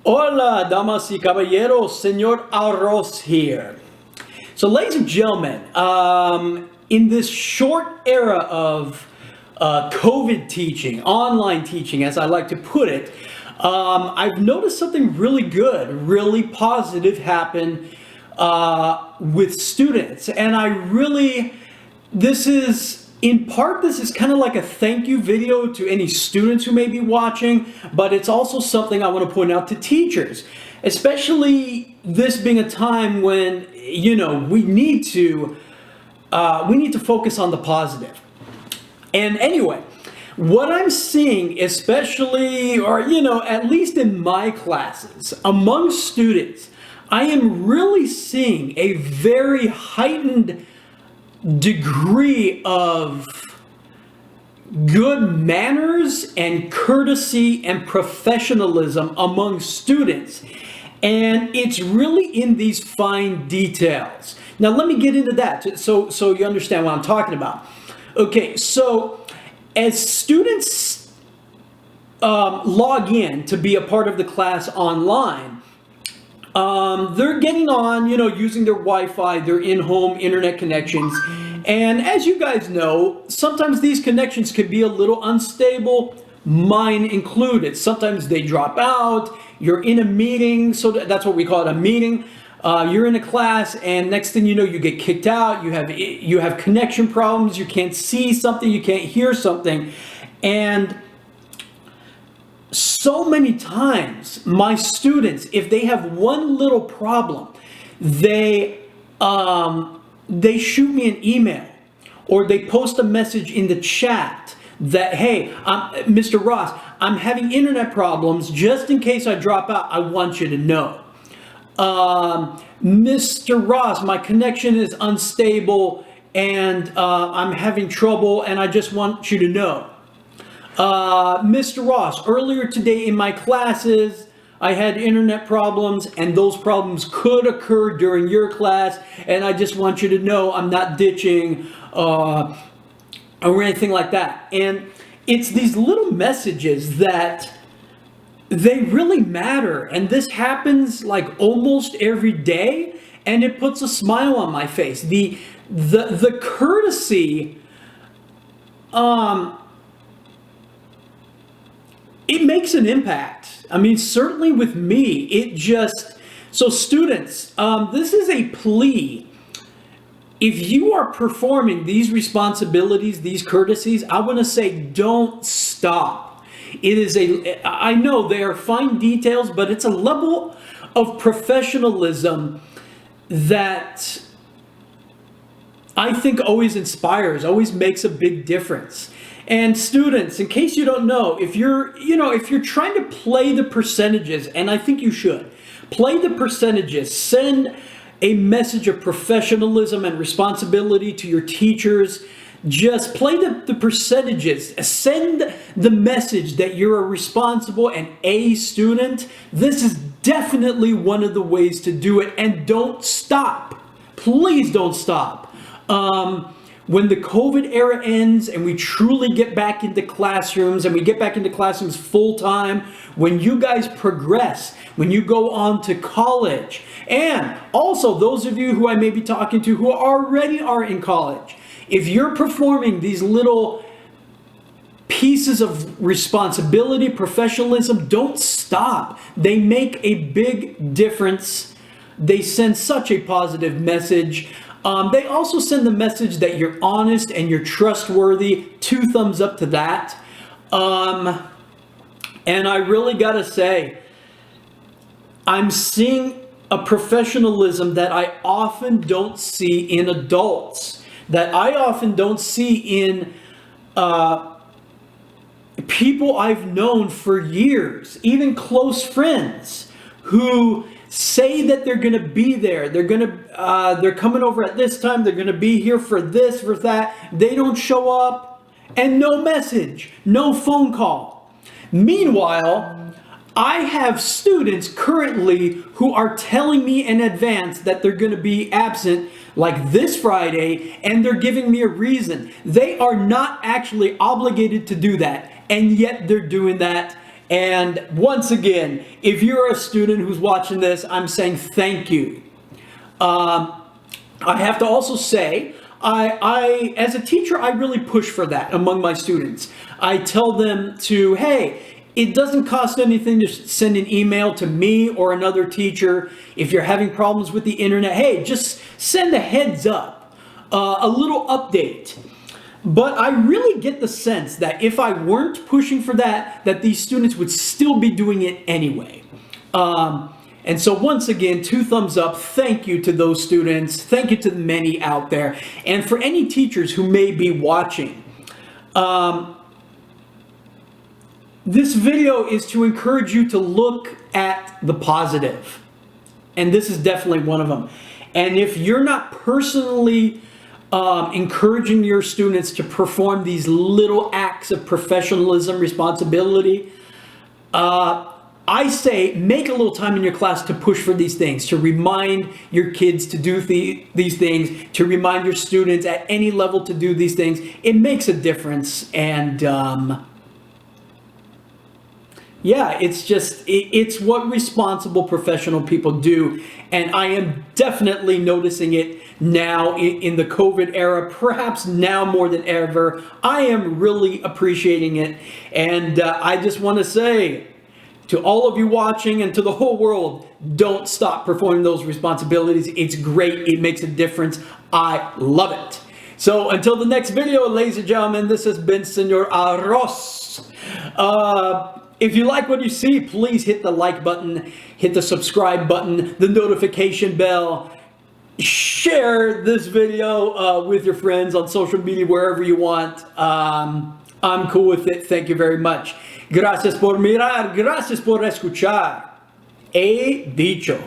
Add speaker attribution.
Speaker 1: Hola, damas y caballeros, Senor Arroz here. So, ladies and gentlemen, in this short era of COVID teaching, online teaching, as I like to put it, I've noticed something really good, really positive happen with students. And this is, in part, this is kind of like a thank you video to any students who may be watching, but it's also something I want to point out to teachers, especially this being a time when, we need to focus on the positive. And anyway, what I'm seeing, especially, or, at least in my classes, among students, I am really seeing a very heightened degree of good manners and courtesy and professionalism among students. And it's really in these fine details. Now, let me get into that so you understand what I'm talking about. Okay, so as students log in to be a part of the class online, they're getting on, using their Wi-Fi, their in-home internet connections. And as you guys know, sometimes these connections can be a little unstable, mine included. Sometimes they drop out, you're in a meeting, so that's what we call it, a meeting. You're in a class, and next thing you know, you get kicked out, you have connection problems, you can't see something, you can't hear something. And so many times, my students, if they have one little problem, they shoot me an email, or they post a message in the chat that, hey, Mr. Ross, I'm having internet problems. Just in case I drop out, I want you to know. Mr. Ross, my connection is unstable, and I'm having trouble, and I just want you to know. Mr. Ross, earlier today in my classes, I had internet problems, and those problems could occur during your class, and I just want you to know I'm not ditching or anything like that. And it's these little messages that they really matter, and this happens like almost every day, and it puts a smile on my face. The courtesy, it makes an impact. I mean, certainly with me, so students, this is a plea. If you are performing these responsibilities, these courtesies, I want to say don't stop. I know they are fine details, but it's a level of professionalism that I think always inspires, always makes a big difference. And students, in case you don't know, if you're trying to play the percentages, and I think you should, play the percentages, send a message of professionalism and responsibility to your teachers. Just play the percentages. Send the message that you're a responsible and A student. This is definitely one of the ways to do it. And don't stop. Please don't stop. When the COVID era ends and we truly get back into classrooms, and we get back into classrooms full time, when you guys progress, when you go on to college, and also those of you who I may be talking to who already are in college, if you're performing these little pieces of responsibility, professionalism, don't stop. They make a big difference. They send such a positive message. They also send the message that you're honest and you're trustworthy. 2 thumbs up to that. And I really gotta say, I'm seeing a professionalism that I often don't see in adults, that I often don't see in people I've known for years, even close friends who say that they're going to be there. They're coming over at this time. They're going to be here for this, for that. They don't show up, and no message, no phone call. Meanwhile, I have students currently who are telling me in advance that they're going to be absent like this Friday, and they're giving me a reason. They are not actually obligated to do that, and yet they're doing that. And once again, if you're a student who's watching this, I'm saying thank you. I have to also say, I as a teacher, I really push for that among my students. I tell them to, hey, it doesn't cost anything to send an email to me or another teacher. If you're having problems with the internet, hey, just send a heads up, a little update. But I really get the sense that if I weren't pushing for that, that these students would still be doing it anyway. And so once again, 2 thumbs up. Thank you to those students. Thank you to the many out there. And for any teachers who may be watching, this video is to encourage you to look at the positive. And this is definitely one of them. And if you're not personally encouraging your students to perform these little acts of professionalism, responsibility, I say make a little time in your class to push for these things, to remind your kids to do these things, to remind your students at any level to do these things. It makes a difference. And yeah, it's what responsible professional people do. And I am definitely noticing it now in the COVID era, perhaps now more than ever. I am really appreciating it. And I just want to say to all of you watching and to the whole world, don't stop performing those responsibilities. It's great. It makes a difference. I love it. So until the next video, ladies and gentlemen, this has been Senor Arroz. If you like what you see, please hit the like button, hit the subscribe button, the notification bell. Share this video with your friends on social media, wherever you want. I'm cool with it. Thank you very much. Gracias por mirar. Gracias por escuchar. He dicho.